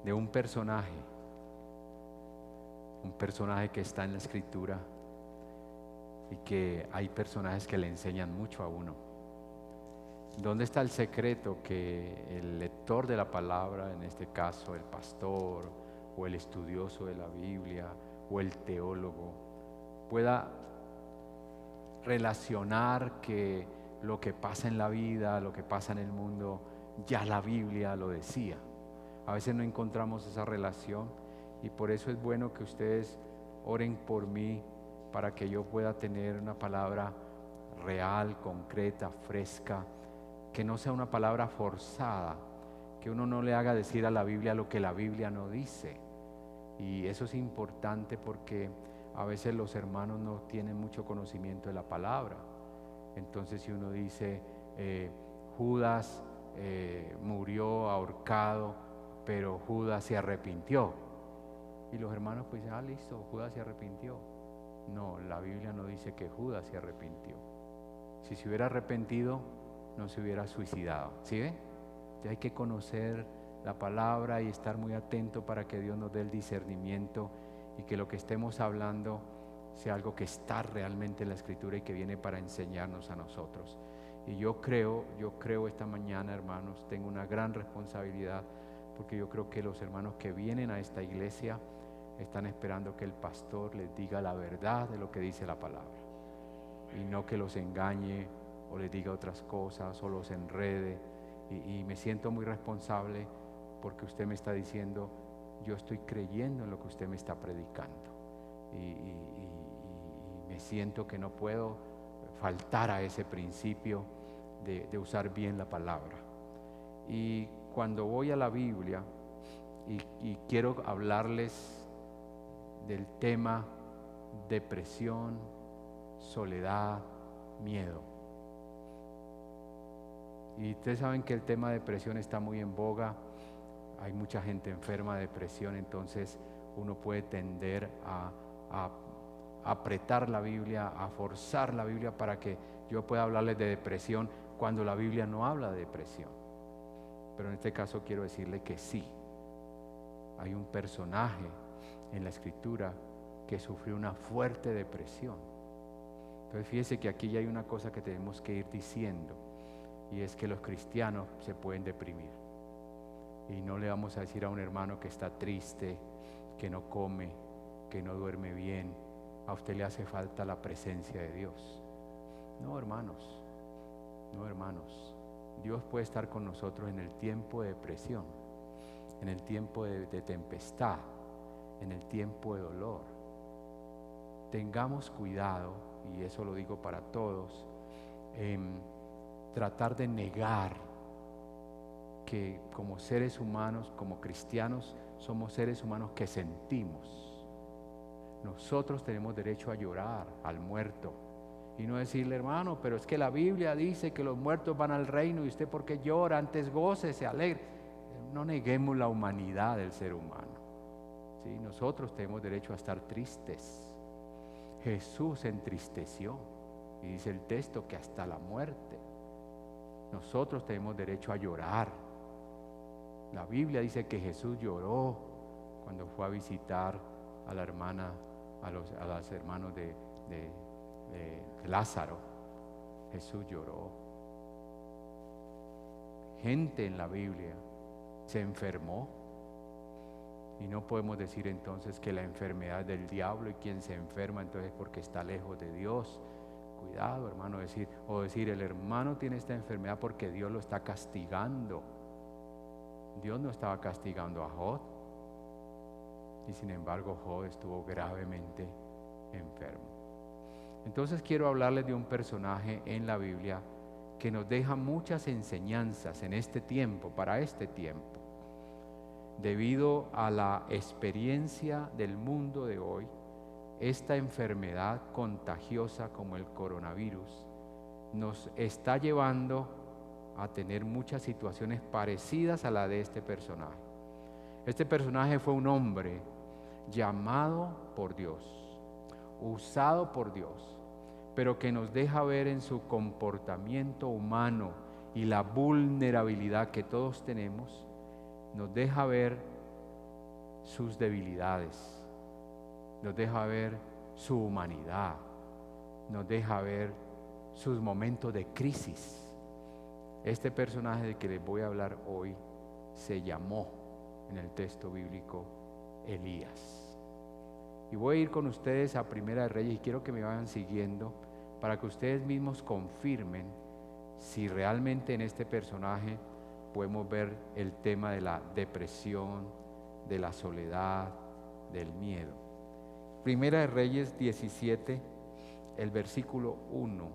de un personaje que está en la Escritura y que hay personajes que le enseñan mucho a uno. ¿Dónde está el secreto que el lector de la palabra, en este caso el pastor o el estudioso de la Biblia o el teólogo, pueda relacionar que lo que pasa en la vida, lo que pasa en el mundo, ya la Biblia lo decía? A veces no encontramos esa relación y por eso es bueno que ustedes oren por mí para que yo pueda tener una palabra real, concreta, fresca, que no sea una palabra forzada, que uno no le haga decir a la Biblia lo que la Biblia no dice. Y eso es importante porque a veces los hermanos no tienen mucho conocimiento de la palabra. Entonces si uno dice Judas murió ahorcado, pero Judas se arrepintió, y los hermanos pues dicen, listo, Judas se arrepintió. No, la Biblia no dice que Judas se arrepintió. Si se hubiera arrepentido, no se hubiera suicidado. ¿Sí ve? Ya hay que conocer la palabra y estar muy atento para que Dios nos dé el discernimiento y que lo que estemos hablando sea algo que está realmente en la Escritura y que viene para enseñarnos a nosotros. Y yo creo esta mañana, hermanos, tengo una gran responsabilidad, porque yo creo que los hermanos que vienen a esta iglesia están esperando que el pastor les diga la verdad de lo que dice la palabra, y no que los engañe o les diga otras cosas o los enrede. Y me siento muy responsable porque usted me está diciendo, yo estoy creyendo en lo que usted me está predicando, y me siento que no puedo faltar a ese principio de usar bien la palabra. Y cuando voy a la Biblia y quiero hablarles del tema depresión, soledad, miedo. Y ustedes saben que el tema de depresión está muy en boga. Hay mucha gente enferma de depresión, entonces uno puede tender a apretar la Biblia, a forzar la Biblia para que yo pueda hablarles de depresión cuando la Biblia no habla de depresión. Pero en este caso quiero decirle que sí, hay un personaje en la Escritura que sufrió una fuerte depresión. Entonces fíjese que aquí ya hay una cosa que tenemos que ir diciendo, y es que los cristianos se pueden deprimir, y no le vamos a decir a un hermano que está triste, que no come, que no duerme bien, a usted le hace falta la presencia de Dios. No, hermanos, no, hermanos, Dios puede estar con nosotros en el tiempo de depresión, en el tiempo de tempestad, en el tiempo de dolor. Tengamos cuidado, y eso lo digo para todos, tratar de negar que como seres humanos, como cristianos, somos seres humanos que sentimos. Nosotros tenemos derecho a llorar al muerto y no decirle, hermano, pero es que la Biblia dice que los muertos van al reino y usted ¿por qué llora? Antes goce, se alegre. No neguemos la humanidad del ser humano, ¿sí? Nosotros tenemos derecho a estar tristes. Jesús se entristeció y dice el texto que hasta la muerte. Nosotros tenemos derecho a llorar. La Biblia dice que Jesús lloró cuando fue a visitar a la hermana, a los hermanos de Lázaro. Jesús lloró. Gente en la Biblia se enfermó, y no podemos decir entonces que la enfermedad es del diablo, y quien se enferma entonces porque está lejos de Dios. Cuidado, hermano, decir el hermano tiene esta enfermedad porque Dios lo está castigando. Dios no estaba castigando a Job, y sin embargo Job estuvo gravemente enfermo. Entonces quiero hablarles de un personaje en la Biblia que nos deja muchas enseñanzas en este tiempo, para este tiempo. Debido a la experiencia del mundo de hoy, esta enfermedad contagiosa como el coronavirus nos está llevando a tener muchas situaciones parecidas a la de este personaje. Este personaje fue un hombre llamado por Dios, usado por Dios, pero que nos deja ver en su comportamiento humano y la vulnerabilidad que todos tenemos, nos deja ver sus debilidades, nos deja ver su humanidad, nos deja ver sus momentos de crisis. Este personaje del que les voy a hablar hoy se llamó en el texto bíblico Elías. Y voy a ir con ustedes a Primera de Reyes y quiero que me vayan siguiendo para que ustedes mismos confirmen si realmente en este personaje podemos ver el tema de la depresión, de la soledad, del miedo. Primera de Reyes 17, el versículo 1.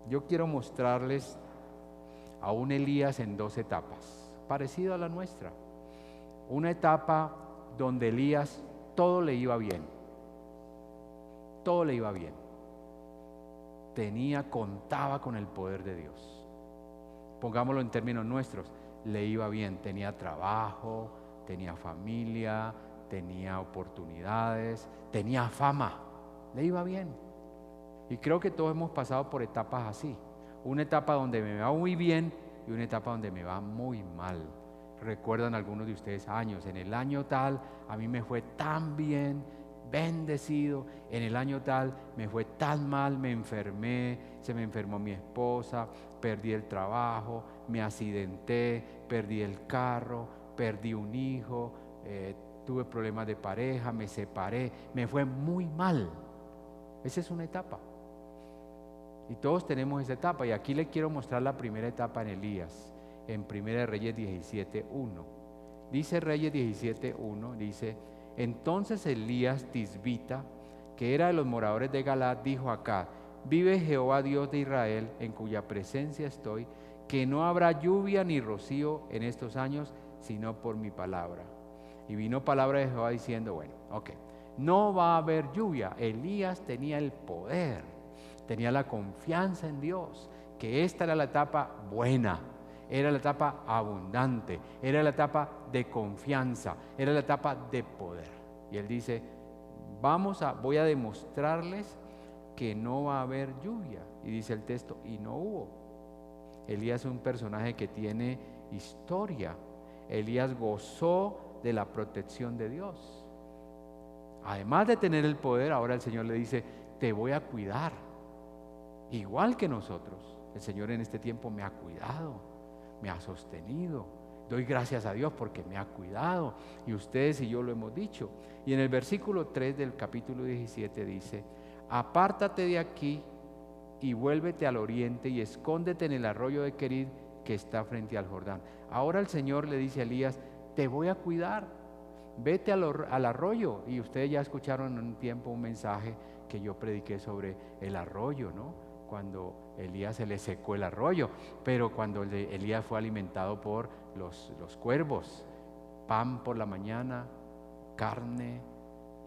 Yo quiero mostrarles a un Elías en dos etapas, parecido a la nuestra. Una etapa donde Elías todo le iba bien, todo le iba bien. Contaba con el poder de Dios. Pongámoslo en términos nuestros, le iba bien, tenía trabajo, tenía familia, tenía oportunidades, tenía fama, le iba bien. Y creo que todos hemos pasado por etapas así, una etapa donde me va muy bien y una etapa donde me va muy mal. Recuerdan algunos de ustedes años, en el año tal a mí me fue tan bien, bendecido, en el año tal me fue tan mal, me enfermé, se me enfermó mi esposa, perdí el trabajo, me accidenté, perdí el carro, perdí un hijo, tuve problemas de pareja, me separé, me fue muy mal. Esa es una etapa. Y todos tenemos esa etapa. Y aquí le quiero mostrar la primera etapa en Elías, en Primera de Reyes 17:1. Dice Reyes 17:1, dice: entonces Elías Tisbita, que era de los moradores de Galaad, dijo a Acab: vive Jehová Dios de Israel, en cuya presencia estoy, que no habrá lluvia ni rocío en estos años, sino por mi palabra. Y vino palabra de Jehová diciendo: bueno, no va a haber lluvia. Elías tenía el poder, tenía la confianza en Dios, que esta era la etapa buena, era la etapa abundante, era la etapa de confianza, era la etapa de poder. Y él dice: voy a demostrarles que no va a haber lluvia. Y dice el texto: y no hubo. Elías es un personaje que tiene historia. Elías gozó de la protección de Dios. Además de tener el poder, ahora el Señor le dice: te voy a cuidar. Igual que nosotros, el Señor en este tiempo me ha cuidado, me ha sostenido. Doy gracias a Dios porque me ha cuidado, y ustedes y yo lo hemos dicho. Y en el versículo 3 del capítulo 17 dice: apártate de aquí y vuélvete al oriente y escóndete en el arroyo de Querid, que está frente al Jordán. Ahora el Señor le dice a Elías: te voy a cuidar, vete al arroyo. Y ustedes ya escucharon en un tiempo un mensaje que yo prediqué sobre el arroyo, ¿no? Cuando Elías se le secó el arroyo, pero cuando Elías fue alimentado por los cuervos, pan por la mañana, carne,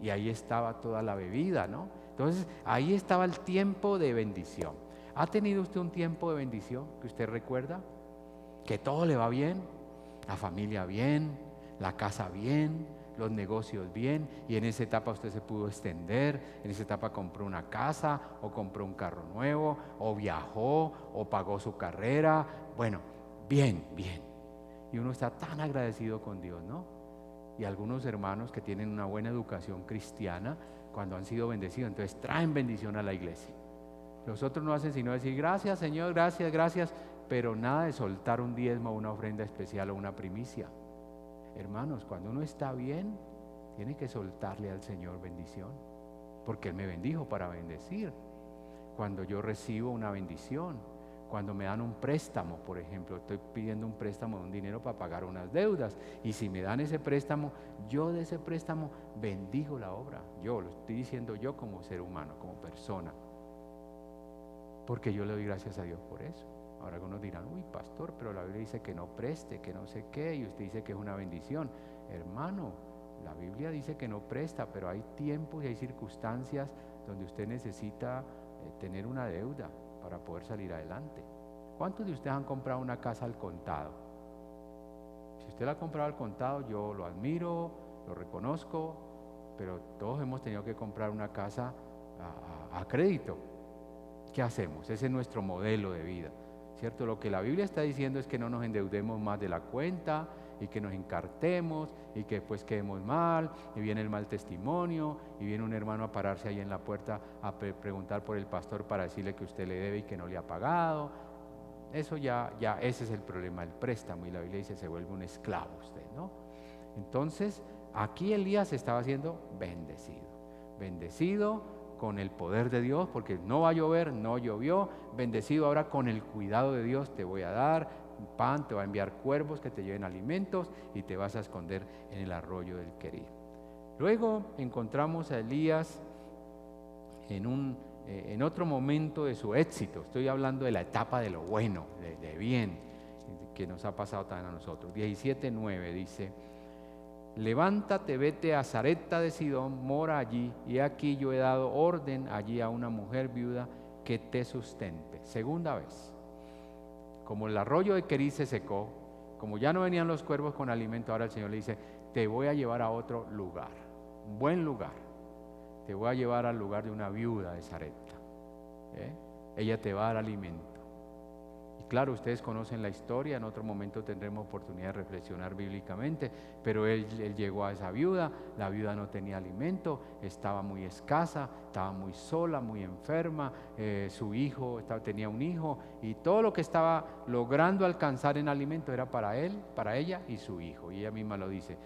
y ahí estaba toda la bebida, ¿no? Entonces ahí estaba el tiempo de bendición. ¿Ha tenido usted un tiempo de bendición que usted recuerda? Que todo le va bien, la familia bien, la casa bien, los negocios bien, y en esa etapa usted se pudo extender, en esa etapa compró una casa, o compró un carro nuevo, o viajó, o pagó su carrera. Bueno, bien. Y uno está tan agradecido con Dios, ¿no? Y algunos hermanos que tienen una buena educación cristiana, cuando han sido bendecidos, entonces traen bendición a la iglesia. Los otros no hacen sino decir: gracias Señor, gracias, pero nada de soltar un diezmo, una ofrenda especial o una primicia. Hermanos, cuando uno está bien, tiene que soltarle al Señor bendición, porque Él me bendijo para bendecir. Cuando yo recibo una bendición, cuando me dan un préstamo, por ejemplo, estoy pidiendo un préstamo de un dinero para pagar unas deudas, y si me dan ese préstamo, yo de ese préstamo bendigo la obra. Yo lo estoy diciendo, yo como ser humano, como persona, porque yo le doy gracias a Dios por eso. Ahora algunos dirán: uy, pastor, pero la Biblia dice que no preste, que no sé qué, y usted dice que es una bendición. Hermano, la Biblia dice que no presta, pero hay tiempos y hay circunstancias donde usted necesita tener una deuda para poder salir adelante. ¿Cuántos de ustedes han comprado una casa al contado? Si usted la ha comprado al contado, yo lo admiro, lo reconozco, pero todos hemos tenido que comprar una casa a crédito. ¿Qué hacemos? Ese es nuestro modelo de vida, ¿cierto? Lo que la Biblia está diciendo es que no nos endeudemos más de la cuenta, y que nos encartemos y que después quedemos mal y viene el mal testimonio y viene un hermano a pararse ahí en la puerta a preguntar por el pastor para decirle que usted le debe y que no le ha pagado. Eso ya ese es el problema del préstamo, y la Biblia dice se vuelve un esclavo usted, ¿no? Entonces aquí Elías estaba siendo bendecido con el poder de Dios, porque no va a llover, no llovió. Bendecido ahora con el cuidado de Dios, te voy a dar pan, te va a enviar cuervos que te lleven alimentos y te vas a esconder en el arroyo del Querid. Luego encontramos a Elías en otro momento de su éxito. Estoy hablando de la etapa de lo bueno, de bien, que nos ha pasado también a nosotros. 17:9 dice: levántate, vete a Sarepta de Sidón, mora allí, y aquí yo he dado orden allí a una mujer viuda que te sustente. Segunda vez, como el arroyo de Querid se secó, como ya no venían los cuervos con alimento, ahora el Señor le dice: te voy a llevar a otro lugar, un buen lugar. Te voy a llevar al lugar de una viuda de Sarepta. Ella te va a dar alimento. Y claro, ustedes conocen la historia, en otro momento tendremos oportunidad de reflexionar bíblicamente, pero él llegó a esa viuda, la viuda no tenía alimento, estaba muy escasa, estaba muy sola, muy enferma, su hijo tenía un hijo, y todo lo que estaba logrando alcanzar en alimento era para él, para ella y su hijo. Y ella misma lo dice: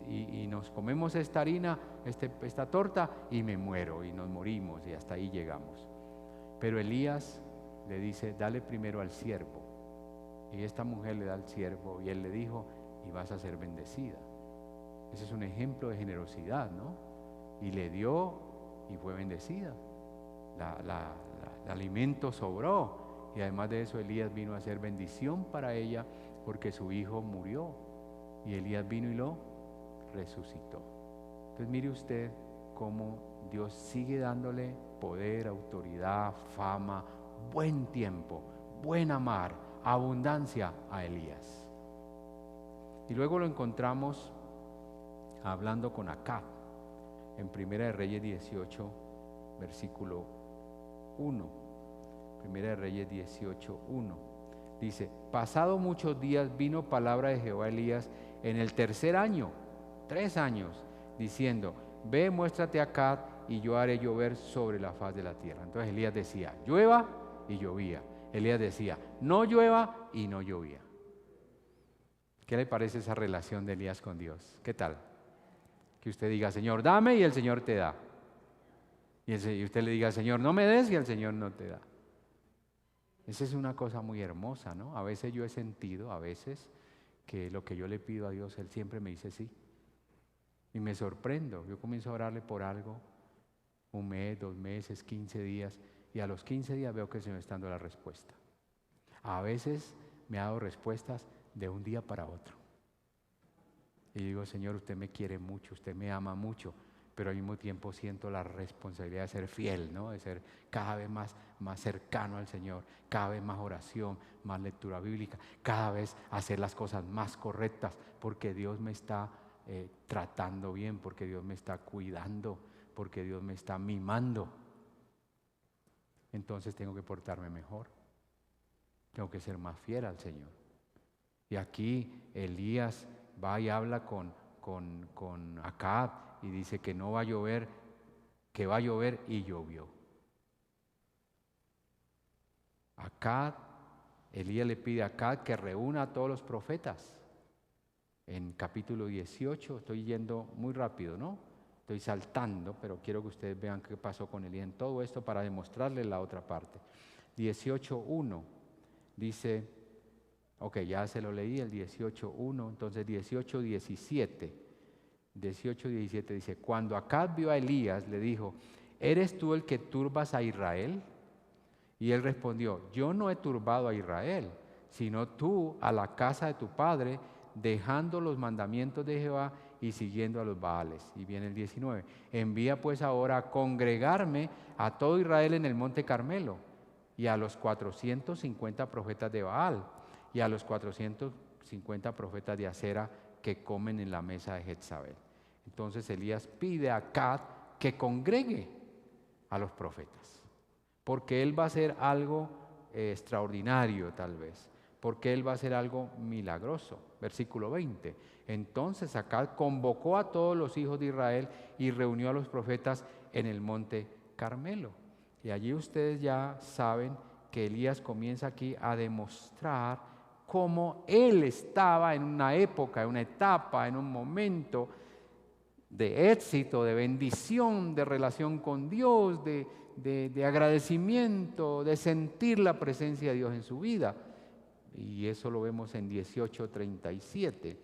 y nos comemos esta harina, esta torta, y me muero, y nos morimos, y hasta ahí llegamos. Pero Elías le dice: dale primero al siervo. Y esta mujer le da al siervo, y él le dijo: y vas a ser bendecida. Ese es un ejemplo de generosidad, ¿no? Y le dio y fue bendecida. El alimento sobró, y además de eso Elías vino a ser bendición para ella, porque su hijo murió, y Elías vino y lo resucitó. Entonces mire usted cómo Dios sigue dándole poder, autoridad, fama, buen tiempo, buen mar, abundancia a Elías. Y luego lo encontramos hablando con Acab en Primera de Reyes 18, versículo 1. Primera de Reyes 18, 1. Dice: pasado muchos días vino palabra de Jehová a Elías en el tercer año, 3 años, diciendo: ve, muéstrate a Acab, y yo haré llover sobre la faz de la tierra. Entonces Elías decía: llueva, y llovía. Elías decía: no llueva, y no llovía. ¿Qué le parece esa relación de Elías con Dios? ¿Qué tal? Que usted diga: Señor, dame, y el Señor te da. Y usted le diga: Señor, no me des, y el Señor no te da. Esa es una cosa muy hermosa, ¿no? A veces yo he sentido, que lo que yo le pido a Dios, Él siempre me dice sí. Y me sorprendo. Yo comienzo a orarle por algo, 1 mes, 2 meses, 15 días, y a los 15 días veo que el Señor está dando la respuesta. A veces me ha dado respuestas de un día para otro. Y digo: Señor, usted me quiere mucho, usted me ama mucho, pero al mismo tiempo siento la responsabilidad de ser fiel, ¿no? De ser cada vez más cercano al Señor, cada vez más oración, más lectura bíblica, cada vez hacer las cosas más correctas, porque Dios me está tratando bien, porque Dios me está cuidando, porque Dios me está mimando. Entonces tengo que portarme mejor, tengo que ser más fiel al Señor. Y aquí Elías va y habla con Acab y dice que no va a llover, que va a llover, y llovió. Elías le pide a Acab que reúna a todos los profetas. En capítulo 18, estoy yendo muy rápido, ¿no? Estoy saltando, pero quiero que ustedes vean qué pasó con Elías en todo esto para demostrarles la otra parte. 18:1 dice, ya se lo leí, el 18:1, entonces 18:17 dice: cuando Acab vio a Elías, le dijo: ¿eres tú el que turbas a Israel? Y él respondió: yo no he turbado a Israel, sino tú a la casa de tu padre, dejando los mandamientos de Jehová y siguiendo a los Baales. Y viene el 19: envía pues ahora a congregarme a todo Israel en el monte Carmelo, y a los 450 profetas de Baal, y a los 450 profetas de Acera que comen en la mesa de Jezabel. Entonces Elías pide a Acab que congregue a los profetas, porque él va a hacer algo extraordinario tal vez, porque Él va a hacer algo milagroso. Versículo 20. Entonces Acab convocó a todos los hijos de Israel y reunió a los profetas en el monte Carmelo. Y allí ustedes ya saben que Elías comienza aquí a demostrar cómo él estaba en una época, en una etapa, en un momento de éxito, de bendición, de relación con Dios, de agradecimiento, de sentir la presencia de Dios en su vida. Y eso lo vemos en 18:37.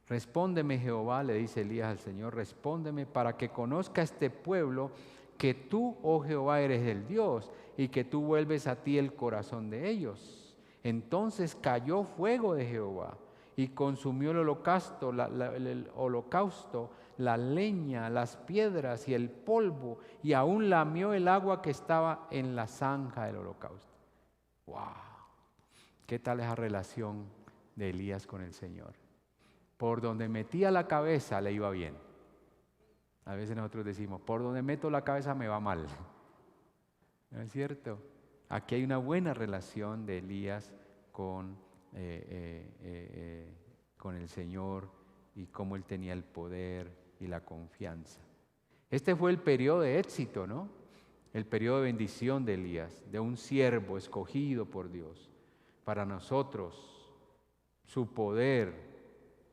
Respóndeme, Jehová, le dice Elías al Señor, respóndeme para que conozca este pueblo que tú, oh Jehová, eres el Dios y que tú vuelves a ti el corazón de ellos. Entonces cayó fuego de Jehová y consumió el holocausto, la leña, las piedras y el polvo, y aún lamió el agua que estaba en la zanja del holocausto. ¡Wow! ¿Qué tal esa relación de Elías con el Señor? Por donde metía la cabeza le iba bien. A veces nosotros decimos, por donde meto la cabeza me va mal. ¿No es cierto? Aquí hay una buena relación de Elías con el Señor y cómo él tenía el poder y la confianza. Este fue el periodo de éxito, ¿no? El periodo de bendición de Elías, de un siervo escogido por Dios. Para nosotros, su poder,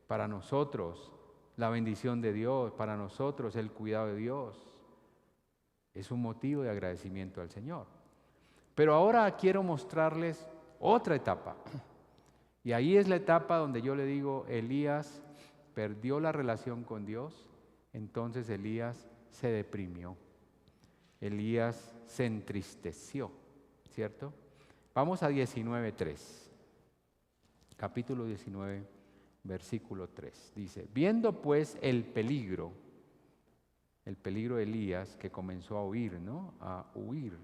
para nosotros, la bendición de Dios, para nosotros, el cuidado de Dios. Es un motivo de agradecimiento al Señor. Pero ahora quiero mostrarles otra etapa. Y ahí es la etapa donde yo le digo, Elías perdió la relación con Dios, entonces Elías se deprimió. Elías se entristeció, ¿cierto? Vamos a 19:3. Capítulo 19, versículo 3. Dice, viendo pues el peligro de Elías, que comenzó a huir, ¿no? A huir.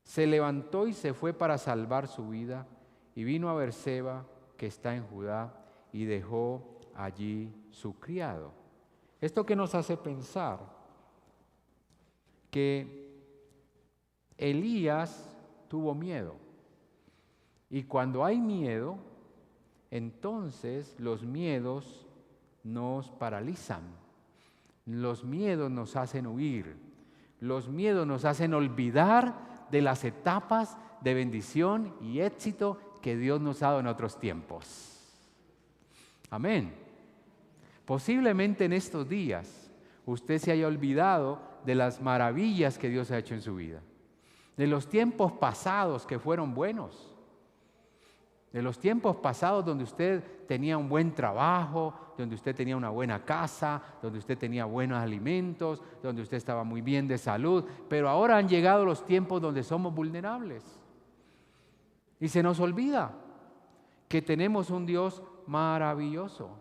Se levantó y se fue para salvar su vida y vino a Berseba, que está en Judá, y dejó allí su criado. ¿Esto qué nos hace pensar? Que Elías tuvo miedo. Y cuando hay miedo, entonces los miedos nos paralizan. Los miedos nos hacen huir. Los miedos nos hacen olvidar de las etapas de bendición y éxito que Dios nos ha dado en otros tiempos. Amén. Posiblemente en estos días usted se haya olvidado de las maravillas que Dios ha hecho en su vida, de los tiempos pasados que fueron buenos, de los tiempos pasados donde usted tenía un buen trabajo, donde usted tenía una buena casa, donde usted tenía buenos alimentos, donde usted estaba muy bien de salud, pero ahora han llegado los tiempos donde somos vulnerables. Y se nos olvida que tenemos un Dios maravilloso.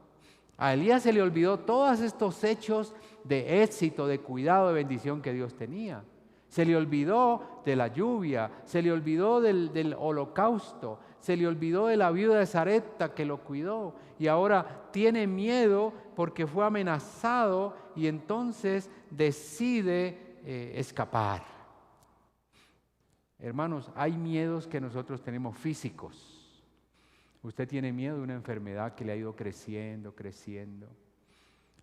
A Elías se le olvidó todos estos hechos de éxito, de cuidado, de bendición que Dios tenía. Se le olvidó de la lluvia, se le olvidó del holocausto, se le olvidó de la viuda de Sarepta que lo cuidó y ahora tiene miedo porque fue amenazado y entonces decide escapar. Hermanos, hay miedos que nosotros tenemos físicos. Usted tiene miedo de una enfermedad que le ha ido creciendo.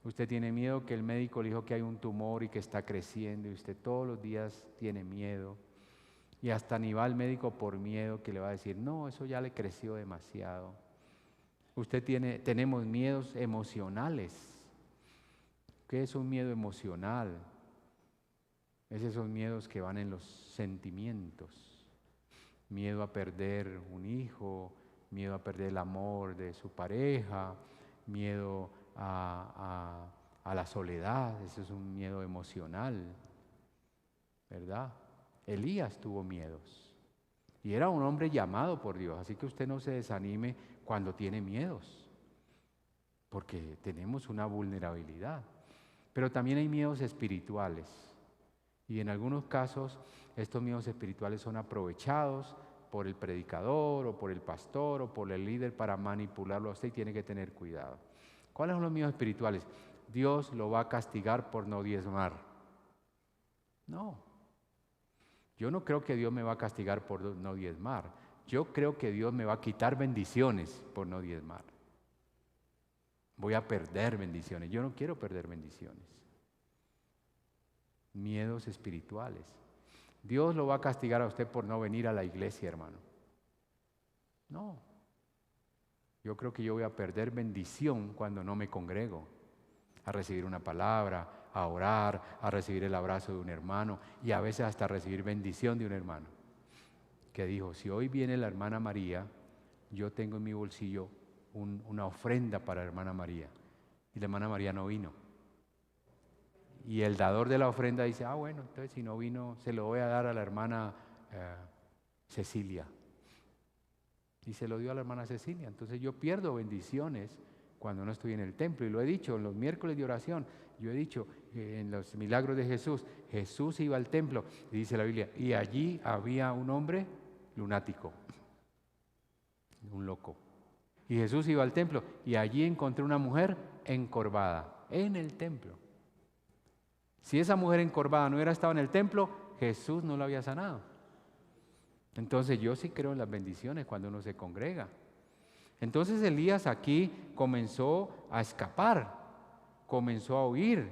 Usted tiene miedo que el médico le dijo que hay un tumor y que está creciendo y usted todos los días tiene miedo. Y hasta ni va al médico por miedo que le va a decir, no, eso ya le creció demasiado. Tenemos miedos emocionales. ¿Qué es un miedo emocional? Esos son miedos que van en los sentimientos. Miedo a perder un hijo, miedo a perder el amor de su pareja, miedo a la soledad, eso es un miedo emocional, ¿verdad? Elías tuvo miedos y era un hombre llamado por Dios, así que usted no se desanime cuando tiene miedos, porque tenemos una vulnerabilidad, pero también hay miedos espirituales y en algunos casos estos miedos espirituales son aprovechados por el predicador o por el pastor o por el líder para manipularlo a usted y tiene que tener cuidado. ¿Cuáles son los miedos espirituales? Dios lo va a castigar por no diezmar. No, yo no creo que Dios me va a castigar por no diezmar. yo creo que Dios me va a quitar bendiciones por no diezmar. Voy a perder bendiciones. Yo no quiero perder bendiciones. Miedos espirituales. Dios lo va a castigar a usted por no venir a la iglesia, hermano. No. Yo creo que yo voy a perder bendición cuando no me congrego a recibir una palabra, a orar, a recibir el abrazo de un hermano y a veces hasta recibir bendición de un hermano que dijo, si hoy viene la hermana María, yo tengo en mi bolsillo una ofrenda para la hermana María. Y la hermana María no vino. Y el dador de la ofrenda dice, bueno, entonces si no vino, se lo voy a dar a la hermana Cecilia. Y se lo dio a la hermana Cecilia. Entonces yo pierdo bendiciones cuando no estoy en el templo. Y lo he dicho en los miércoles de oración. Yo he dicho en los milagros de Jesús. Jesús iba al templo, y dice la Biblia, y allí había un hombre lunático, un loco. Y Jesús iba al templo, y allí encontró una mujer encorvada en el templo. Si esa mujer encorvada no hubiera estado en el templo, Jesús no la había sanado. Entonces yo sí creo en las bendiciones cuando uno se congrega. Entonces Elías aquí comenzó a escapar, comenzó a huir.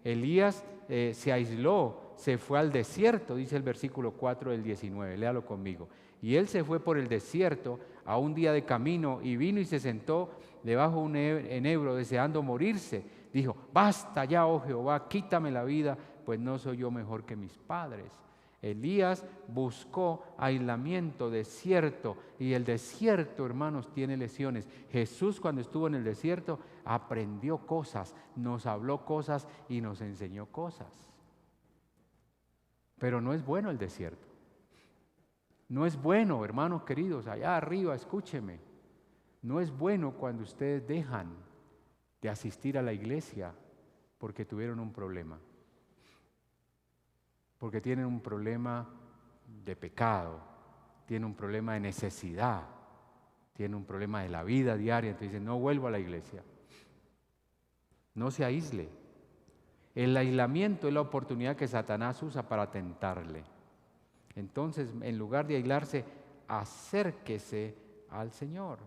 Elías se aisló, se fue al desierto, dice el versículo 4 del 19, léalo conmigo. Y él se fue por el desierto a un día de camino y vino y se sentó debajo de un enebro deseando morirse. Dijo, basta ya, oh Jehová, quítame la vida, pues no soy yo mejor que mis padres. Elías buscó aislamiento, desierto, y el desierto, hermanos, tiene lesiones. Jesús cuando estuvo en el desierto aprendió cosas, nos habló cosas y nos enseñó cosas. Pero no es bueno el desierto. No es bueno, hermanos queridos, allá arriba, escúcheme. No es bueno cuando ustedes dejan de asistir a la iglesia porque tuvieron un problema. Porque tienen un problema de pecado, tienen un problema de necesidad, tienen un problema de la vida diaria. Entonces dicen, no vuelvo a la iglesia. No se aísle. El aislamiento es la oportunidad que Satanás usa para tentarle. Entonces, en lugar de aislarse, acérquese al Señor.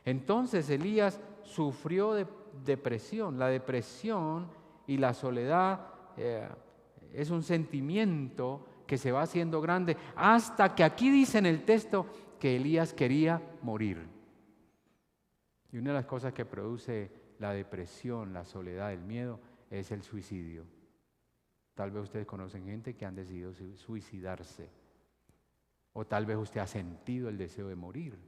Entonces Elías sufrió de depresión. La depresión y la soledad es un sentimiento que se va haciendo grande hasta que aquí dice en el texto que Elías quería morir. Y una de las cosas que produce la depresión, la soledad, el miedo, es el suicidio. Tal vez ustedes conocen gente que han decidido suicidarse. O tal vez usted ha sentido el deseo de morir,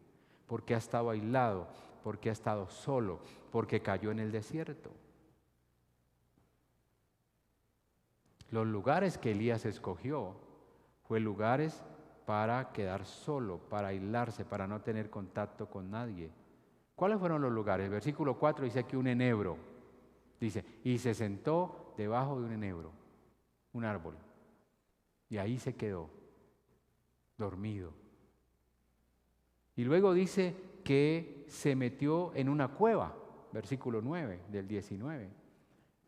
porque ha estado aislado, porque ha estado solo, porque cayó en el desierto. Los lugares que Elías escogió fue lugares para quedar solo, para aislarse, para no tener contacto con nadie. ¿Cuáles fueron los lugares? El versículo 4 dice aquí un enebro. Dice, y se sentó debajo de un enebro, un árbol, y ahí se quedó, dormido. Y luego dice que se metió en una cueva, versículo 9 del 19.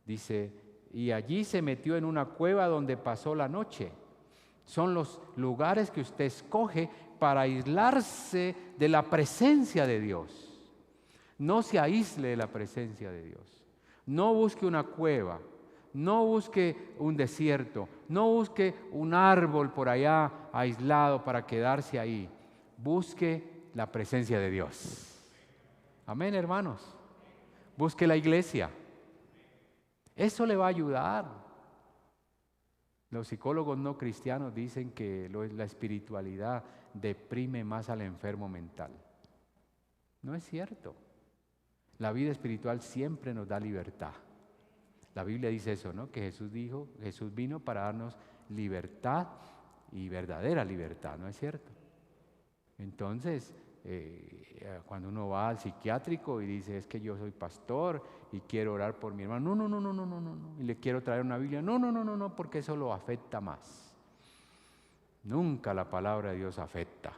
Dice, y allí se metió en una cueva donde pasó la noche. Son los lugares que usted escoge para aislarse de la presencia de Dios. No se aísle de la presencia de Dios. No busque una cueva, no busque un desierto, no busque un árbol por allá aislado para quedarse ahí. Busque la presencia de Dios. Amén, hermanos. Busque la iglesia. Eso le va a ayudar. Los psicólogos no cristianos dicen que la espiritualidad deprime más al enfermo mental. No es cierto. La vida espiritual siempre nos da libertad. La Biblia dice eso, ¿no? Que Jesús vino para darnos libertad y verdadera libertad, ¿no es cierto? Entonces, cuando uno va al psiquiátrico y dice, es que yo soy pastor y quiero orar por mi hermano, no, y le quiero traer una Biblia, no, porque eso lo afecta más. Nunca la palabra de Dios afecta,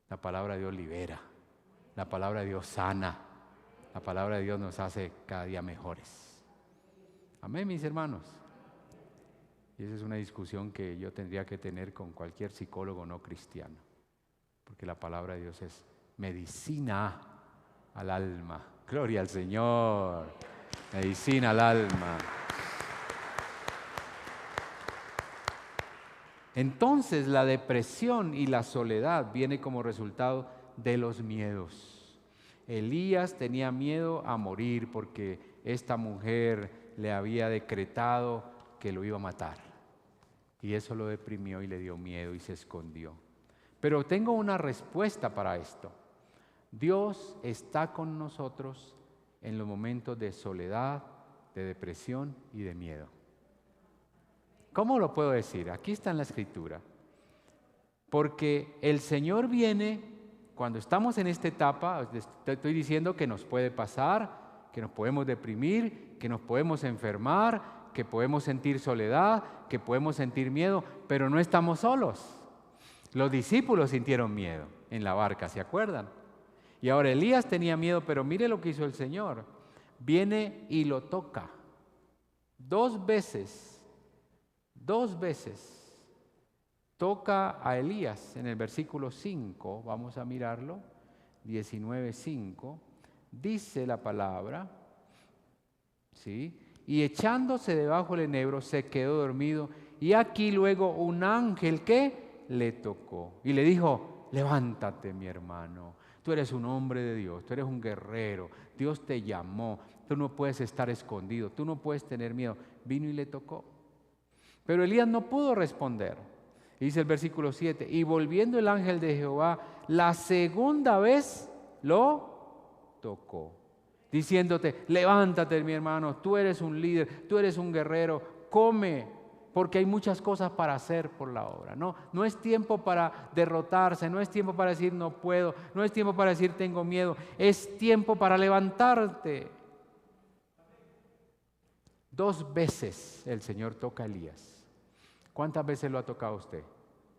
la palabra de Dios libera, la palabra de Dios sana, la palabra de Dios nos hace cada día mejores. Amén, mis hermanos. Y esa es una discusión que yo tendría que tener con cualquier psicólogo no cristiano. porque la palabra de Dios es medicina al alma. Gloria al Señor. Medicina al alma. Entonces la depresión y la soledad viene como resultado de los miedos. Elías tenía miedo a morir porque esta mujer le había decretado que lo iba a matar. Y eso lo deprimió y le dio miedo y se escondió. Pero tengo una respuesta para esto. Dios está con nosotros en los momentos de soledad, de depresión y de miedo. ¿Cómo lo puedo decir? Aquí está en la Escritura. Porque el Señor viene cuando estamos en esta etapa. Te estoy diciendo que nos puede pasar, que nos podemos deprimir, que nos podemos enfermar, que podemos sentir soledad, que podemos sentir miedo, pero no estamos solos. Los discípulos sintieron miedo en la barca, ¿se acuerdan? Y ahora Elías tenía miedo, pero mire lo que hizo el Señor. Viene y lo toca. 2 veces toca a Elías en el versículo 5, vamos a mirarlo, 19:5, dice la palabra, ¿sí? Y echándose debajo del enebro se quedó dormido, y aquí luego un ángel que le tocó y le dijo: levántate, mi hermano, tú eres un hombre de Dios, tú eres un guerrero, Dios te llamó, tú no puedes estar escondido, tú no puedes tener miedo. Vino y le tocó. Pero Elías no pudo responder. Dice el versículo 7, y volviendo el ángel de Jehová la segunda vez lo tocó, diciéndote: levántate, mi hermano, tú eres un líder, tú eres un guerrero, come, porque hay muchas cosas para hacer por la obra. No es tiempo para derrotarse, no es tiempo para decir no puedo, no es tiempo para decir tengo miedo, es tiempo para levantarte. 2 veces el Señor toca a Elías. ¿Cuántas veces lo ha tocado usted?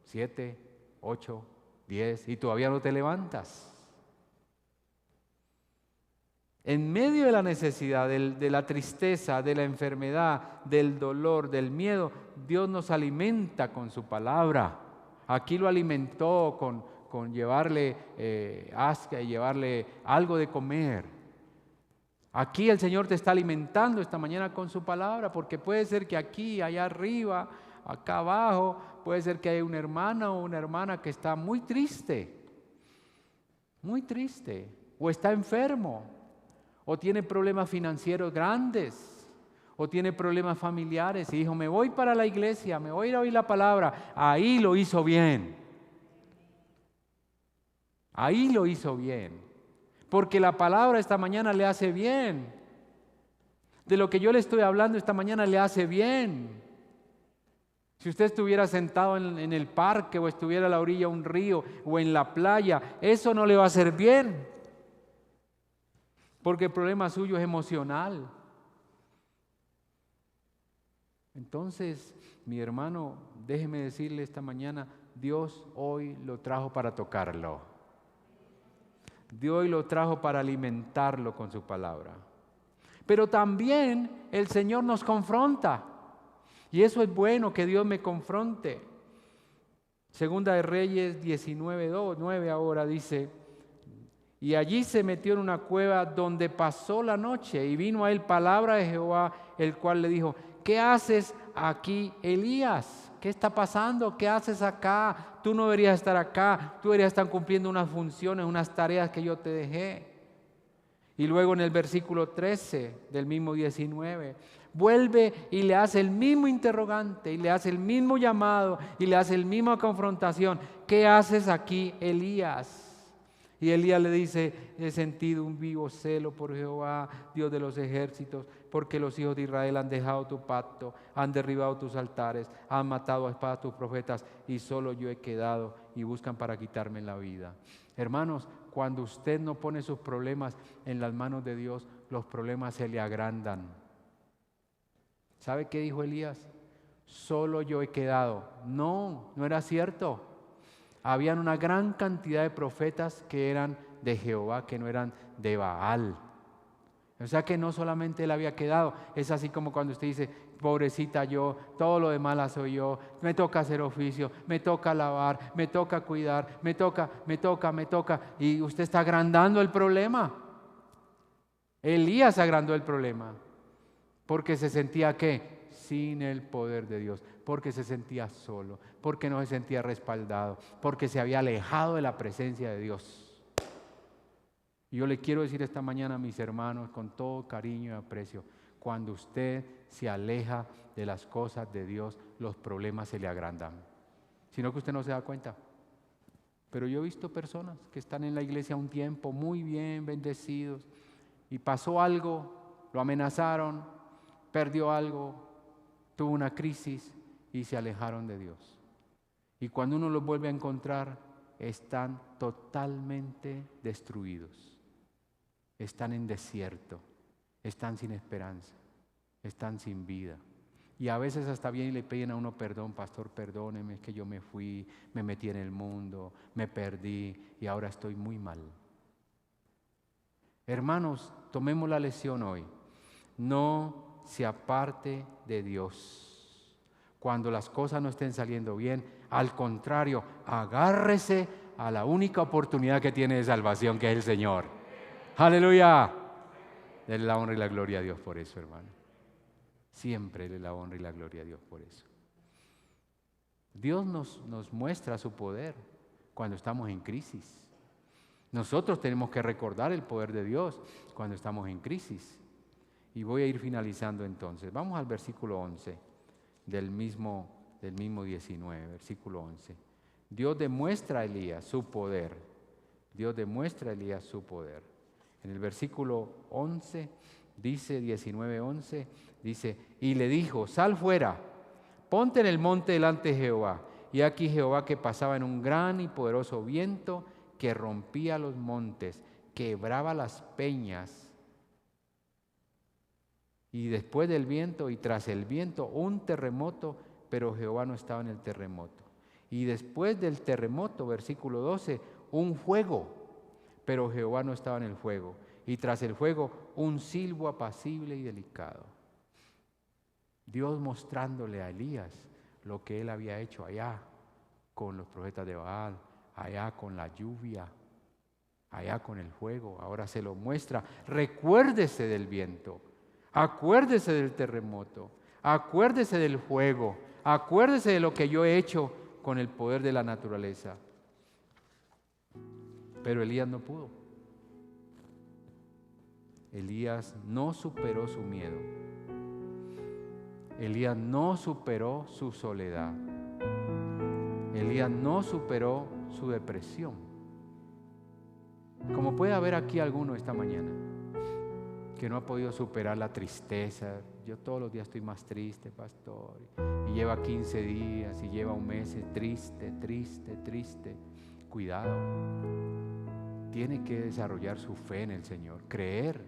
7, 8, 10 y todavía no te levantas. En medio de la necesidad, de la tristeza, de la enfermedad, del dolor, del miedo, Dios nos alimenta con su palabra. Aquí lo alimentó con llevarle asca y llevarle algo de comer. Aquí el Señor te está alimentando esta mañana con su palabra, porque puede ser que aquí, allá arriba, acá abajo, puede ser que haya una hermana o una hermana que está muy triste, o está enfermo, o tiene problemas financieros grandes, o tiene problemas familiares y dijo: me voy para la iglesia, me voy a ir a oír la palabra. Ahí lo hizo bien. Ahí lo hizo bien. Porque la palabra esta mañana le hace bien. De lo que yo le estoy hablando esta mañana le hace bien. Si usted estuviera sentado en el parque o estuviera a la orilla de un río o en la playa, eso no le va a hacer bien. Porque el problema suyo es emocional. Entonces, mi hermano, déjeme decirle esta mañana, Dios hoy lo trajo para tocarlo. Dios hoy lo trajo para alimentarlo con su palabra. Pero también el Señor nos confronta. Y eso es bueno, que Dios me confronte. Segunda de Reyes 19:9 ahora dice: y allí se metió en una cueva donde pasó la noche, y vino a él palabra de Jehová, el cual le dijo: ¿qué haces aquí, Elías? ¿Qué está pasando? ¿Qué haces acá? Tú no deberías estar acá, tú deberías estar cumpliendo unas funciones, unas tareas que yo te dejé. Y luego en el versículo 13 del mismo 19, vuelve y le hace el mismo interrogante, y le hace el mismo llamado, y le hace la misma confrontación. ¿Qué haces aquí, Elías? Y Elías le dice: he sentido un vivo celo por Jehová, Dios de los ejércitos, porque los hijos de Israel han dejado tu pacto, han derribado tus altares, han matado a espada tus profetas, y solo yo he quedado, y buscan para quitarme la vida. Hermanos, cuando usted no pone sus problemas en las manos de Dios, los problemas se le agrandan. ¿Sabe qué dijo Elías? Solo yo he quedado. No era cierto. Habían una gran cantidad de profetas que eran de Jehová, que no eran de Baal. O sea que no solamente él había quedado, es así como cuando usted dice, pobrecita yo, todo lo demás la soy yo, me toca hacer oficio, me toca lavar, me toca cuidar, me toca, y usted está agrandando el problema. Elías agrandó el problema, porque se sentía ¿qué? Sin el poder de Dios, porque se sentía solo, porque no se sentía respaldado, porque se había alejado de la presencia de Dios. Y yo le quiero decir esta mañana a mis hermanos con todo cariño y aprecio, cuando usted se aleja de las cosas de Dios, los problemas se le agrandan, sino que usted no se da cuenta. Pero yo he visto personas que están en la iglesia un tiempo muy bien bendecidos y pasó algo, lo amenazaron, perdió algo, tuvo una crisis y se alejaron de Dios. Y cuando uno los vuelve a encontrar, están totalmente destruidos. Están en desierto, están sin esperanza, están sin vida. Y a veces hasta vienen y le piden a uno perdón, pastor, perdóneme, es que yo me fui, me metí en el mundo, me perdí y ahora estoy muy mal. Hermanos, tomemos la lección hoy. No se aparte de Dios cuando las cosas no estén saliendo bien. Al contrario, agárrese a la única oportunidad que tiene de salvación, que es el Señor. ¡Aleluya! Denle la honra y la gloria a Dios por eso, hermano. Siempre denle la honra y la gloria a Dios por eso. Dios nos muestra su poder cuando estamos en crisis. Nosotros tenemos que recordar el poder de Dios cuando estamos en crisis. Y voy a ir finalizando entonces. Vamos al versículo 11 del mismo 19, versículo 11. Dios demuestra a Elías su poder. Dios demuestra a Elías su poder. En el versículo 11, dice 19:11, dice, y le dijo, sal fuera, ponte en el monte delante de Jehová. Y aquí Jehová que pasaba en un gran y poderoso viento que rompía los montes, quebraba las peñas. Y después del viento y tras el viento un terremoto, pero Jehová no estaba en el terremoto. Y después del terremoto, versículo 12, un fuego, pero Jehová no estaba en el fuego. Y tras el fuego, un silbo apacible y delicado. Dios mostrándole a Elías lo que él había hecho allá con los profetas de Baal, allá con la lluvia, allá con el fuego. Ahora se lo muestra. Recuérdese del viento, acuérdese del terremoto, acuérdese del fuego, acuérdese de lo que yo he hecho con el poder de la naturaleza. Pero Elías no pudo. Elías no superó su miedo. Elías no superó su soledad. Elías no superó su depresión. Como puede haber aquí alguno esta mañana que no ha podido superar la tristeza. Yo todos los días estoy más triste, pastor. Y lleva 15 días y lleva un mes triste. Cuidado. Tiene que desarrollar su fe en el Señor, creer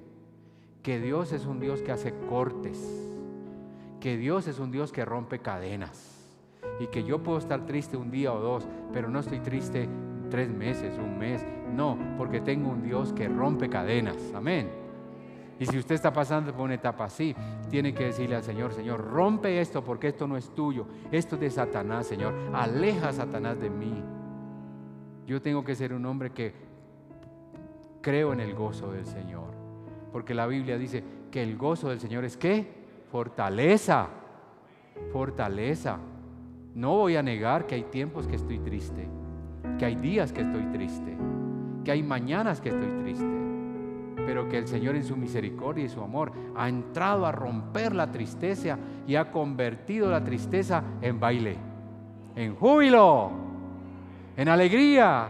que Dios es un Dios que hace cortes, que Dios es un Dios que rompe cadenas y que yo puedo estar triste un día o dos, pero no estoy triste 3 meses, un mes, no, porque tengo un Dios que rompe cadenas, amén. Y si usted está pasando por una etapa así, tiene que decirle al Señor, Señor, rompe esto porque esto no es tuyo, esto es de Satanás, Señor, aleja a Satanás de mí. Yo tengo que ser un hombre que creo en el gozo del Señor, porque la Biblia dice que el gozo del Señor es ¿qué? Fortaleza. No voy a negar que hay tiempos que estoy triste, que hay días que estoy triste, que hay mañanas que estoy triste, pero que el Señor en su misericordia y su amor ha entrado a romper la tristeza y ha convertido la tristeza en baile, en júbilo, en alegría,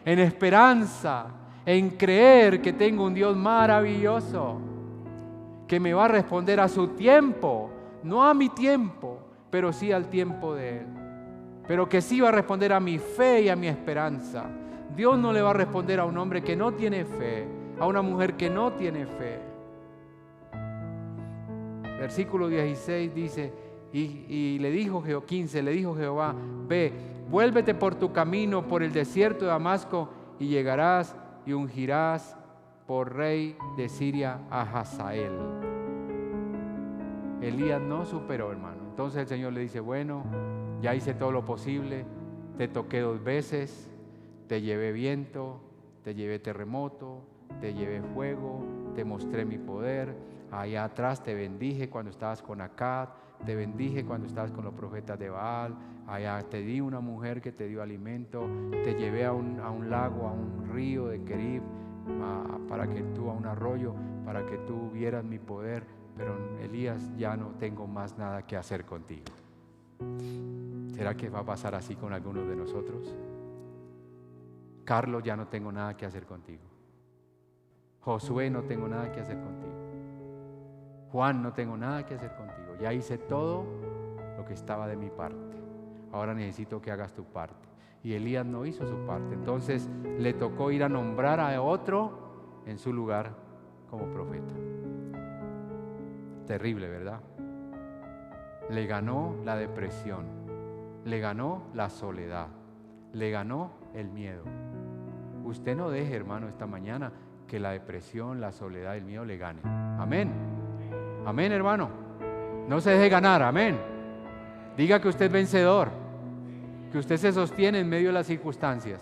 en esperanza, en creer que tengo un Dios maravilloso, que me va a responder a su tiempo, no a mi tiempo, pero sí al tiempo de Él, pero que sí va a responder a mi fe y a mi esperanza. Dios no le va a responder a un hombre que no tiene fe, a una mujer que no tiene fe. Versículo 16 dice, y le dijo 15, le dijo Jehová, ve, vuélvete por tu camino por el desierto de Damasco y llegarás y ungirás por rey de Siria a Hazael. Elías no superó, hermano. Entonces el Señor le dice, bueno, ya hice todo lo posible, te toqué 2 veces, te llevé viento, te llevé terremoto, te llevé fuego, te mostré mi poder, allá atrás te bendije cuando estabas con Acab, te bendije cuando estabas con los profetas de Baal, allá te di una mujer que te dio alimento, te llevé a un lago, a un río de Kerib, para que tú, a un arroyo, para que tú vieras mi poder. Pero Elías, ya no tengo más nada que hacer contigo. ¿Será que va a pasar así con algunos de nosotros? Carlos, ya no tengo nada que hacer contigo. Josué, no tengo nada que hacer contigo. Juan, no tengo nada que hacer contigo. Ya hice todo lo que estaba de mi parte. Ahora necesito que hagas tu parte. Y Elías no hizo su parte. Entonces le tocó ir a nombrar a otro en su lugar como profeta. Terrible, ¿verdad? Le ganó la depresión, le ganó la soledad, le ganó el miedo. Usted no deje, hermano, esta mañana que la depresión, la soledad, el miedo le gane. Amén. Amén, hermano. No se deje ganar, amén. Diga que usted es vencedor, que usted se sostiene en medio de las circunstancias.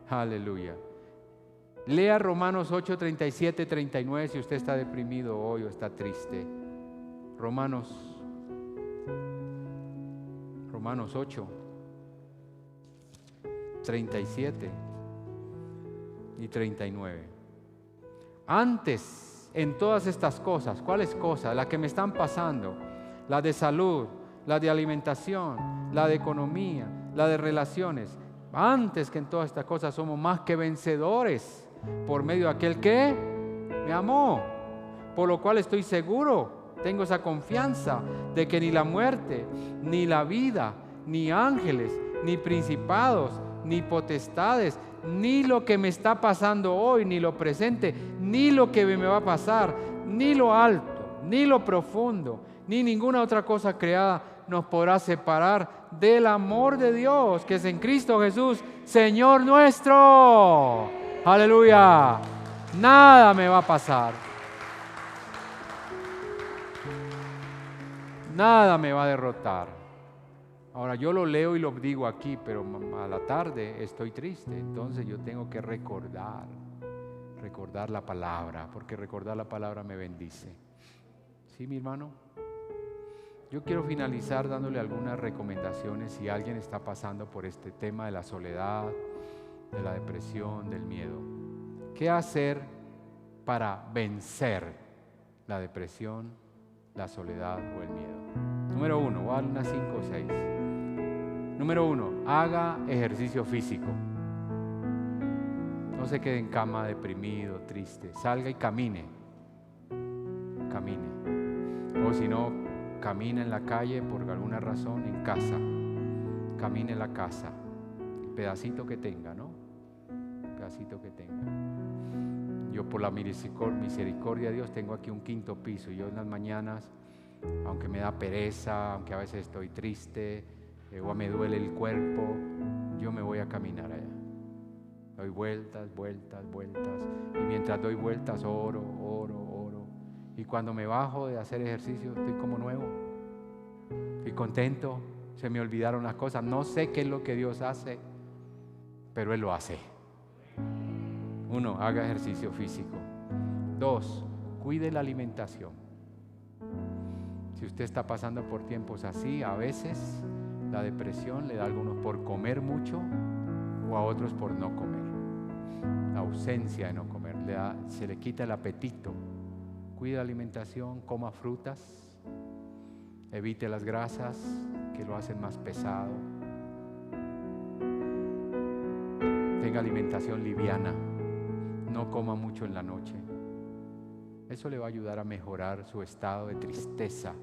Aleluya. Lea Romanos 8, 37, 39 si usted está deprimido hoy o está triste. Romanos 8, 37 y 39. Antes, en todas estas cosas, ¿cuáles cosas? Las que me están pasando, las de salud, las de alimentación, la de economía, la de relaciones. Antes que en todas estas cosas somos más que vencedores por medio de aquel que me amó, por lo cual estoy seguro, tengo esa confianza de que ni la muerte, ni la vida, ni ángeles, ni principados, ni potestades, ni lo que me está pasando hoy, ni lo presente, ni lo que me va a pasar, ni lo alto, ni lo profundo, ni ninguna otra cosa creada nos podrá separar del amor de Dios que es en Cristo Jesús, Señor nuestro. Aleluya. Nada me va a pasar. Nada me va a derrotar. Ahora yo lo leo y lo digo aquí, pero a la tarde estoy triste. Entonces yo tengo que recordar la palabra, porque recordar la palabra me bendice. ¿Sí, mi hermano? Yo quiero finalizar dándole algunas recomendaciones si alguien está pasando por este tema de la soledad, de la depresión, del miedo. ¿Qué hacer para vencer la depresión, la soledad o el miedo? Número 1, voy a dar unas 5 o 6. Número 1, haga ejercicio físico. No se quede en cama deprimido, triste. Salga y camine. Camine. O si no, camina en la calle por alguna razón, en casa. Camine en la casa. El pedacito que tenga, ¿no? El pedacito que tenga. Yo por la misericordia de Dios tengo aquí un 5º piso. Y yo en las mañanas, aunque me da pereza, aunque a veces estoy triste, o me duele el cuerpo, yo me voy a caminar allá. Doy vueltas. Y mientras doy vueltas oro. Y cuando me bajo de hacer ejercicio estoy como nuevo. Estoy contento. Se me olvidaron las cosas. No sé qué es lo que Dios hace, pero Él lo hace. 1, haga ejercicio físico. 2, cuide la alimentación. Si usted está pasando por tiempos así, a veces la depresión le da a algunos por comer mucho o a otros por no comer. La ausencia de no comer, se le quita el apetito. Cuide la alimentación, coma frutas, evite las grasas que lo hacen más pesado. Tenga alimentación liviana, no coma mucho en la noche. Eso le va a ayudar a mejorar su estado de tristeza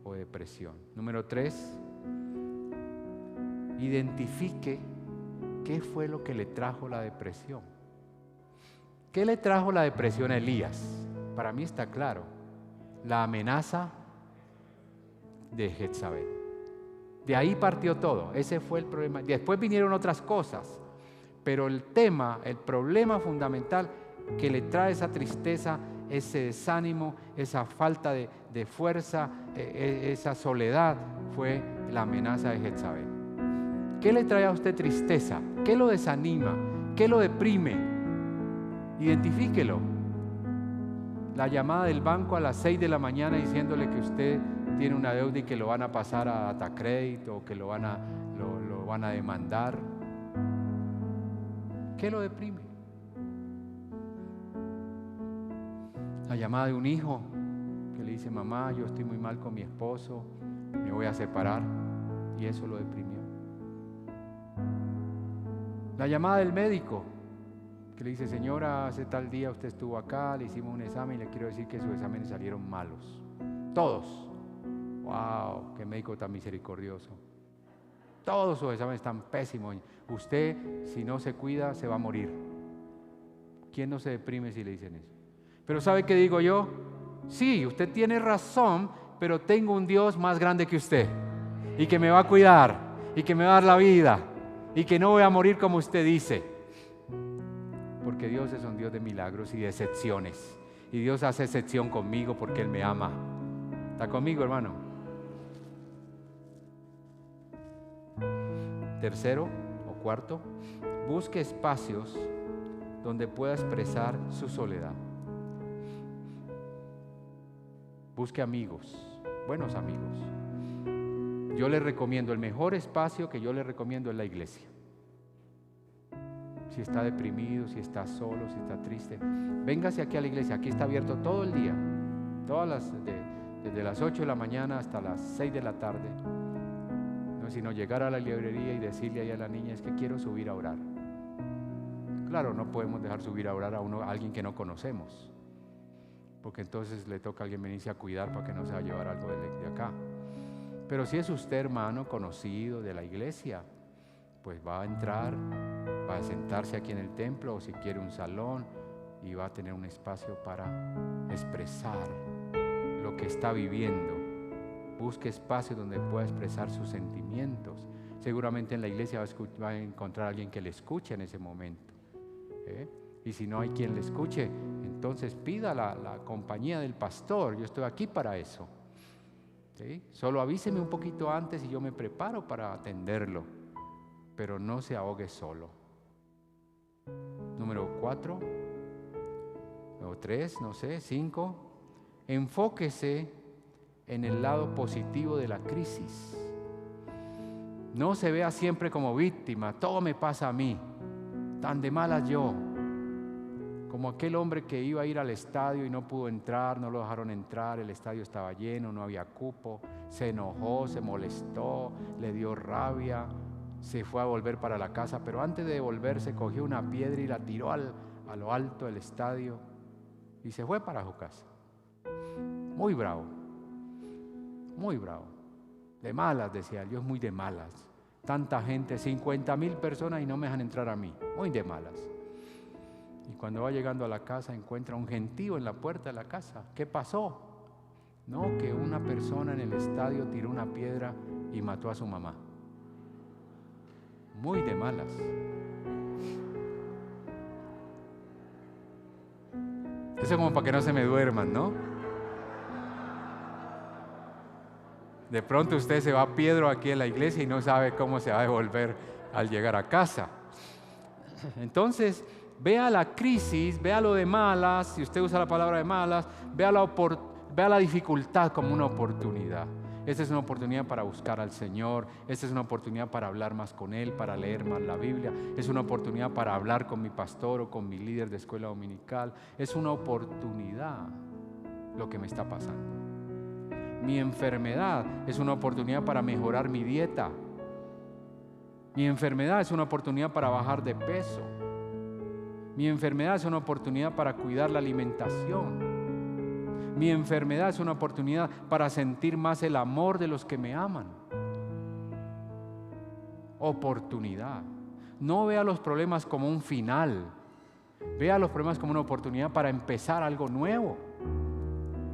o depresión. Número 3, identifique qué fue lo que le trajo la depresión. ¿Qué le trajo la depresión a Elías? Para mí está claro, la amenaza de Jezabel. De ahí partió todo, ese fue el problema. Después vinieron otras cosas, pero el problema fundamental que le trae esa tristeza, ese desánimo, esa falta de fuerza, esa soledad, fue la amenaza de Jezabel. ¿Qué le trae a usted tristeza? ¿Qué lo desanima? ¿Qué lo deprime? Identifíquelo. La llamada del banco a las 6 de la mañana diciéndole que usted tiene una deuda y que lo van a pasar a Datacrédito o que lo van a demandar. ¿Qué lo deprime? La llamada de un hijo que le dice: mamá, yo estoy muy mal con mi esposo, me voy a separar, y eso lo deprimió. La llamada del médico que le dice: señora, hace tal día usted estuvo acá, le hicimos un examen y le quiero decir que sus exámenes salieron malos. Todos. ¡Wow! ¡Qué médico tan misericordioso! Todos sus exámenes están pésimos. Usted, si no se cuida, se va a morir. ¿Quién no se deprime si le dicen eso? Pero ¿sabe qué digo yo? Sí, usted tiene razón, pero tengo un Dios más grande que usted, y que me va a cuidar, y que me va a dar la vida, y que no voy a morir como usted dice. Porque Dios es un Dios de milagros y de excepciones. Y Dios hace excepción conmigo porque Él me ama. ¿Está conmigo, hermano? Tercero o cuarto, busque espacios donde pueda expresar su soledad. Busque amigos, buenos amigos. Yo le recomiendo, el mejor espacio que yo le recomiendo es la iglesia. Si está deprimido, si está solo, si está triste, véngase aquí a la iglesia. Aquí está abierto todo el día, desde las 8 de la mañana hasta las 6 de la tarde. No es sino llegar a la librería y decirle ahí a la niña: es que quiero subir a orar. Claro, no podemos dejar subir a orar a alguien que no conocemos, porque entonces le toca a alguien venirse a cuidar para que no se va a llevar algo de acá. Pero si es usted, hermano, conocido de la iglesia, pues va a entrar, va a sentarse aquí en el templo, o si quiere un salón, y va a tener un espacio para expresar lo que está viviendo. Busque espacio donde pueda expresar sus sentimientos. Seguramente en la iglesia va a encontrar a alguien que le escuche en ese momento. Y si no hay quien le escuche, entonces pida la compañía del pastor. Yo estoy aquí para eso. ¿Sí? Solo avíseme un poquito antes y yo me preparo para atenderlo. Pero no se ahogue solo. Número 4 o 3, no sé, 5. Enfóquese en el lado positivo de la crisis. No se vea siempre como víctima. Todo me pasa a mí, tan de malas yo. Como aquel hombre que iba a ir al estadio y no pudo entrar, no lo dejaron entrar, el estadio estaba lleno, no había cupo, se enojó, se molestó, le dio rabia, se fue a volver para la casa, pero antes de devolverse cogió una piedra y la tiró a lo alto del estadio y se fue para su casa. Muy bravo, de malas, decía él. Yo es muy de malas, tanta gente, 50,000 personas y no me dejan entrar a mí, muy de malas. Y cuando va llegando a la casa encuentra un gentío en la puerta de la casa. ¿Qué pasó? No, que una persona en el estadio tiró una piedra y mató a su mamá. Muy de malas. Eso es como para que no se me duerman, ¿no? De pronto usted se va a Piedro aquí en la iglesia y no sabe cómo se va a devolver al llegar a casa. Entonces, vea la crisis, vea lo de malas, si usted usa la palabra de malas, vea la dificultad como una oportunidad. Esta es una oportunidad para buscar al Señor, esta es una oportunidad para hablar más con Él, para leer más la Biblia, es una oportunidad para hablar con mi pastor o con mi líder de escuela dominical. Es una oportunidad lo que me está pasando. Mi enfermedad es una oportunidad para mejorar mi dieta. Mi enfermedad es una oportunidad para bajar de peso. Mi enfermedad es una oportunidad para cuidar la alimentación. Mi enfermedad es una oportunidad para sentir más el amor de los que me aman. Oportunidad. No vea los problemas como un final. Vea los problemas como una oportunidad para empezar algo nuevo.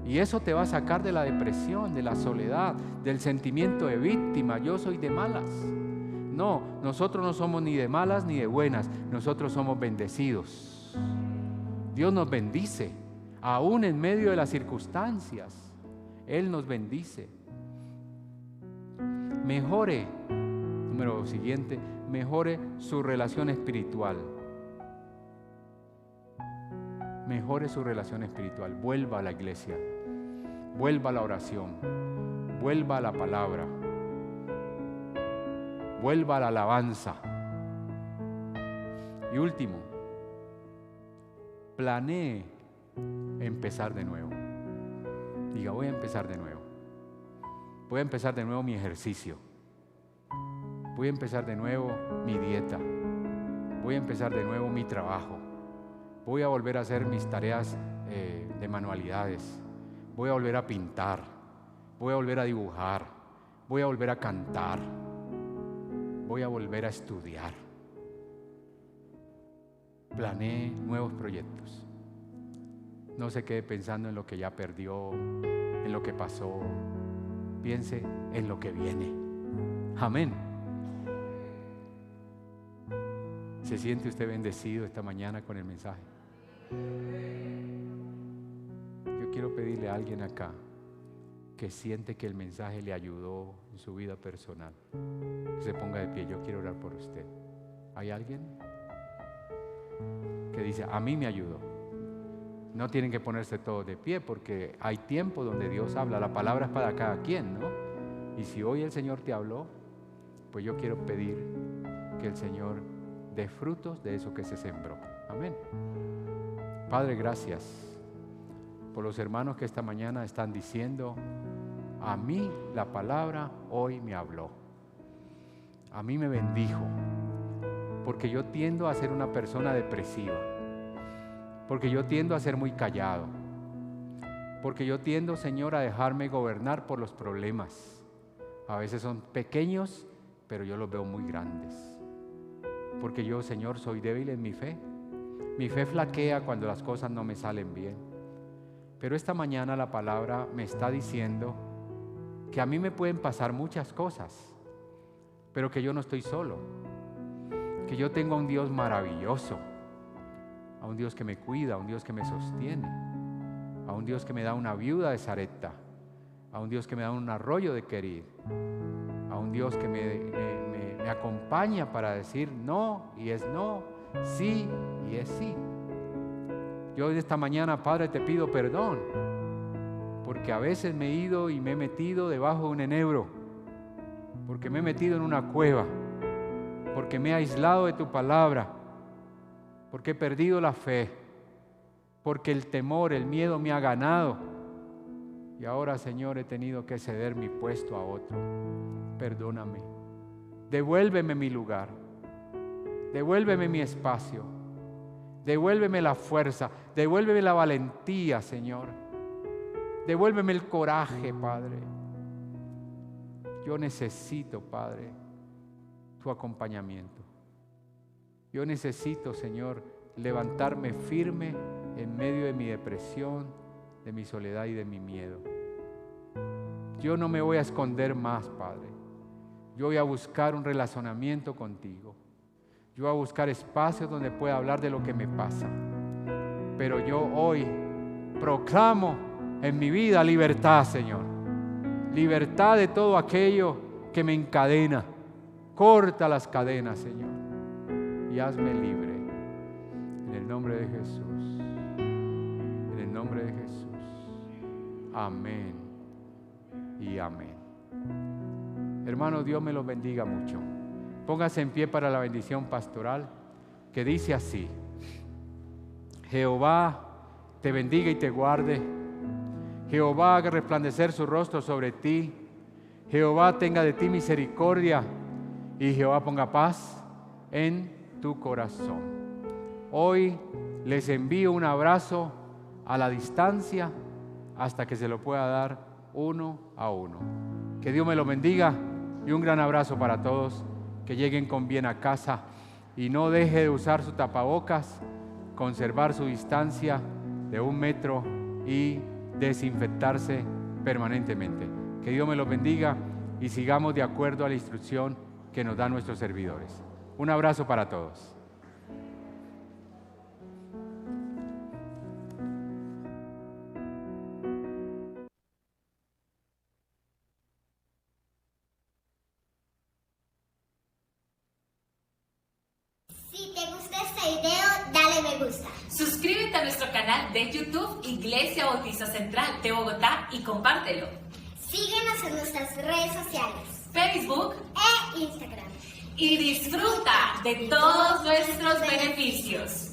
Y eso te va a sacar de la depresión, de la soledad, del sentimiento de víctima. Yo soy de malas. No, nosotros no somos ni de malas ni de buenas. Nosotros somos bendecidos. Dios nos bendice, aún en medio de las circunstancias. Él nos bendice. Mejore, número siguiente, mejore su relación espiritual. Mejore su relación espiritual. Vuelva a la iglesia, vuelva a la oración, vuelva a la palabra, vuelva a la alabanza. Y último, planee empezar de nuevo. Diga, voy a empezar de nuevo. Voy a empezar de nuevo mi ejercicio. Voy a empezar de nuevo mi dieta. Voy a empezar de nuevo mi trabajo. Voy a volver a hacer mis tareas de manualidades. Voy a volver a pintar. Voy a volver a dibujar. Voy a volver a cantar. Voy a volver a estudiar. Planee nuevos proyectos. No se quede pensando en lo que ya perdió, en lo que pasó. Piense en lo que viene. Amén. ¿Se siente usted bendecido esta mañana con el mensaje? Yo quiero pedirle a alguien acá que siente que el mensaje le ayudó en su vida personal, que se ponga de pie. Yo quiero orar por usted. ¿Hay alguien que dice, a mí me ayudó? No tienen que ponerse todos de pie, porque hay tiempo donde Dios habla. La palabra es para cada quien, ¿no? Y si hoy el Señor te habló, pues yo quiero pedir que el Señor dé frutos de eso que se sembró. Amén. Padre, gracias por los hermanos que esta mañana están diciendo, a mí la palabra hoy me habló. A mí me bendijo, porque yo tiendo a ser una persona depresiva, porque yo tiendo a ser muy callado, porque yo tiendo, Señor, a dejarme gobernar por los problemas. A veces son pequeños, pero yo los veo muy grandes. Porque yo, Señor, soy débil en mi fe. Mi fe flaquea cuando las cosas no me salen bien. Pero esta mañana la palabra me está diciendo que a mí me pueden pasar muchas cosas, pero que yo no estoy solo, que yo tengo a un Dios maravilloso, a un Dios que me cuida, a un Dios que me sostiene, a un Dios que me da una viuda de Sarepta, a un Dios que me da un arroyo de Querid, a un Dios que me acompaña para decir no y es no, sí y es sí. Yo esta mañana, Padre, te pido perdón, porque a veces me he ido y me he metido debajo de un enebro, porque me he metido en una cueva, porque me he aislado de tu palabra, porque he perdido la fe, porque el temor, el miedo me ha ganado. Y ahora, Señor, he tenido que ceder mi puesto a otro. Perdóname. Devuélveme mi lugar. Devuélveme mi espacio. Devuélveme la fuerza. Devuélveme la valentía, Señor. Devuélveme el coraje, Padre. Yo necesito, Padre, tu acompañamiento. Yo necesito, Señor, levantarme firme en medio de mi depresión, de mi soledad y de mi miedo. Yo no me voy a esconder más, Padre. Yo voy a buscar un relacionamiento contigo. Yo voy a buscar espacios donde pueda hablar de lo que me pasa. Pero yo hoy proclamo en mi vida libertad, Señor. Libertad de todo aquello que me encadena. Corta las cadenas, Señor, y hazme libre. En el nombre de Jesús. En el nombre de Jesús. Amén y amén. Hermano, Dios me los bendiga mucho. Póngase en pie para la bendición pastoral, que dice así: Jehová te bendiga y te guarde. Jehová haga resplandecer su rostro sobre ti. Jehová tenga de ti misericordia y Jehová ponga paz en tu corazón. Hoy les envío un abrazo a la distancia hasta que se lo pueda dar uno a uno. Que Dios me lo bendiga y un gran abrazo para todos. Que lleguen con bien a casa y no deje de usar su tapabocas, conservar su distancia de 1 metro y desinfectarse permanentemente. Que Dios me los bendiga y sigamos de acuerdo a la instrucción que nos dan nuestros servidores. Un abrazo para todos. gusta. Suscríbete a nuestro canal de YouTube Iglesia Bautista Central de Bogotá y compártelo. Síguenos en nuestras redes sociales, Facebook e Instagram. y disfruta de todos nuestros beneficios.